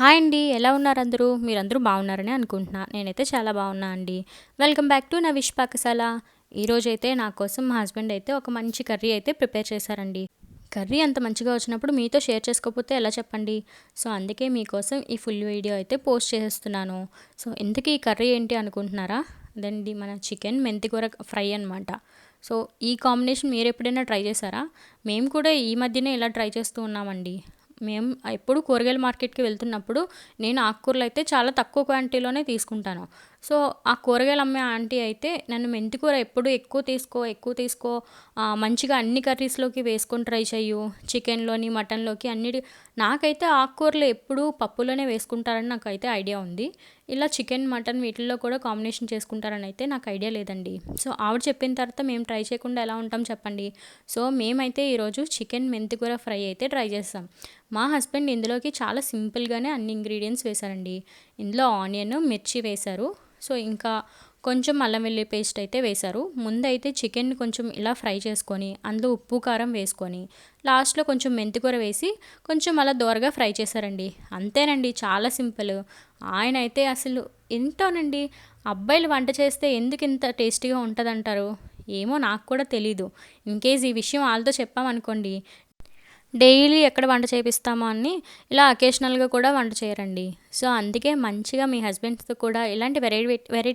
Hi అండి. ఎలా ఉన్నారు అందరూ? మీరందరూ బాగున్నారని అనుకుంటున్నా. నేనైతే చాలా బాగున్నా అండి. Welcome back to నవిష్ పాకశాల. ఈరోజైతే నా కోసం మా హస్బెండ్ అయితే ఒక మంచి కర్రీ అయితే ప్రిపేర్ చేశారండి. కర్రీ అంత మంచిగా వచ్చినప్పుడు మీతో షేర్ చేసుకోకపోతే ఎలా చెప్పండి? సో, అందుకే మీకోసం ఈ ఫుల్ వీడియో అయితే పోస్ట్ చేసేస్తున్నాను. సో, ఇంతకీ ఈ కర్రీ ఏంటి అనుకుంటున్నారా? అదండి మన చికెన్ మెంతికూర ఫ్రై అనమాట. సో, ఈ కాంబినేషన్ మీరెప్పుడైనా ట్రై చేశారా? మేము కూడా ఈ మధ్యనే ఇలా ట్రై చేస్తూ ఉన్నామండి. మేము ఎప్పుడు కూరగాయల మార్కెట్‌కి వెళ్తున్నప్పుడు నేను ఆకుకూరలైతే చాలా తక్కువ క్వాంటిటీలోనే తీసుకుంటాను. సో, ఆ కూరగాయలు అమ్మే ఆంటీ అయితే నన్ను మెంతికూర ఎప్పుడు ఎక్కువ తీసుకో, ఎక్కువ తీసుకో, మంచిగా అన్ని కర్రీస్‌లోకి వేసుకొని ట్రై చెయ్యు. చికెన్‌లోని, మటన్‌లోకి అన్నిటి నాకైతే ఆకుకూరలు ఎప్పుడూ పప్పులోనే వేసుకుంటారని నాకైతే ఐడియా ఉంది. ఇలా చికెన్, మటన్ వీటిల్లో కూడా కాంబినేషన్ చేసుకుంటారని అయితే నాకు ఐడియా లేదండి. సో, ఆవిడ చెప్పిన తర్వాత మేము ట్రై చేయకుండా ఎలా ఉంటాం చెప్పండి. సో, మేమైతే ఈరోజు చికెన్ మెంతికూర ఫ్రై అయితే ట్రై చేసాం. మా హస్బెండ్ ఇందులోకి చాలా సింపుల్‌గానే అన్ని ఇంగ్రీడియెంట్స్ వేశారండి. ఇందులో ఆనియన్, మిర్చి వేశారు. సో, ఇంకా కొంచెం అల్లం వెల్లుల్లి పేస్ట్ అయితే వేశారు. ముందైతే చికెన్‌ని కొంచెం ఇలా ఫ్రై చేసుకొని, అందులో ఉప్పు, కారం వేసుకొని, లాస్ట్‌లో కొంచెం మెంతికూర వేసి, కొంచెం అలా దోరగా ఫ్రై చేశారండి. అంతేనండి, చాలా సింపుల్. ఆయనైతే అసలు ఏంటోనండి, అబ్బాయిలు వంట చేస్తే ఎందుకింత టేస్టీగా ఉంటదంటారు? ఏమో నాకు కూడా తెలీదు. ఇన్‌కేస్ ఈ విషయం ఆళ్ళతో చెప్పామనుకోండి, డైలీ ఎక్కడ వంట చేపిస్తామో అని ఇలా అకేషనల్‌గా కూడా వంట చేయరండి. సో, అందుకే మంచిగా మీ హస్బెండ్స్‌తో కూడా ఇలాంటి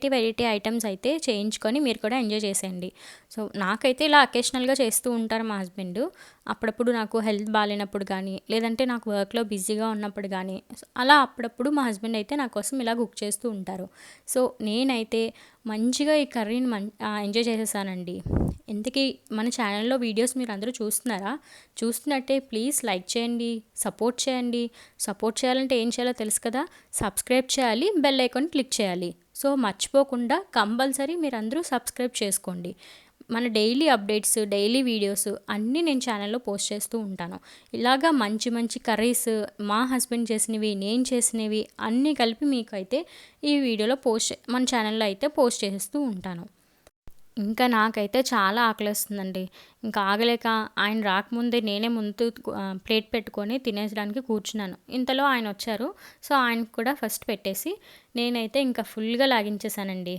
వెరైటీ ఐటెమ్స్ అయితే చేయించుకొని మీరు కూడా ఎంజాయ్ చేసేయండి. సో, నాకైతే ఇలా అకేషనల్‌గా చేస్తూ ఉంటారు మా హస్బెండు. అప్పుడప్పుడు నాకు హెల్త్ బాలేనప్పుడు గానీ, లేదంటే నాకు వర్క్‌లో బిజీగా ఉన్నప్పుడు గానీ, అలా అప్పుడప్పుడు మా హస్బెండ్ అయితే నా కోసం ఇలా కుక్ చేస్తూ ఉంటారు. సో, నేనైతే మంచిగా ఈ కర్రీని ఎంజాయ్ చేసేసానండి. ఇంతకీ మన ఛానల్‌లో వీడియోస్ మీరందరూ చూస్తున్నారా? చూస్తున్నట్టే ప్లీజ్ లైక్ చేయండి, సపోర్ట్ చేయండి. సపోర్ట్ చేయాలంటే ఏం చేయాలో తెలుసు కదా! సబ్స్క్రైబ్ చేయాలి, బెల్ ఐకాన్ క్లిక్ చేయాలి. సో, మర్చిపోకుండా కంపల్సరీ మీరందరూ సబ్స్క్రైబ్ చేసుకోండి. మన డైలీ అప్డేట్స్, డైలీ వీడియోస్ అన్నీ నేను ఛానల్‌లో పోస్ట్ చేస్తూ ఉంటాను. ఇలాగా మంచి మంచి కర్రీస్, మా హస్బెండ్ చేసినవి, నేను చేసినవి అన్నీ కలిపి మీకైతే ఈ వీడియోలో మన ఛానల్‌లో అయితే పోస్ట్ చేసేస్తూ ఉంటాను. ఇంకా నాకైతే చాలా ఆకలేస్తుందండి. ఇంకా ఆగలేక ఆయన రాకముందే నేనే ముందు ప్లేట్ పెట్టుకొని తినేసడానికి కూర్చున్నాను. ఇంతలో ఆయనొచ్చారు. సో, ఆయనకి కూడా ఫస్ట్ పెట్టేసి నేనైతే ఇంకా ఫుల్‌గా లాగించేసానండి.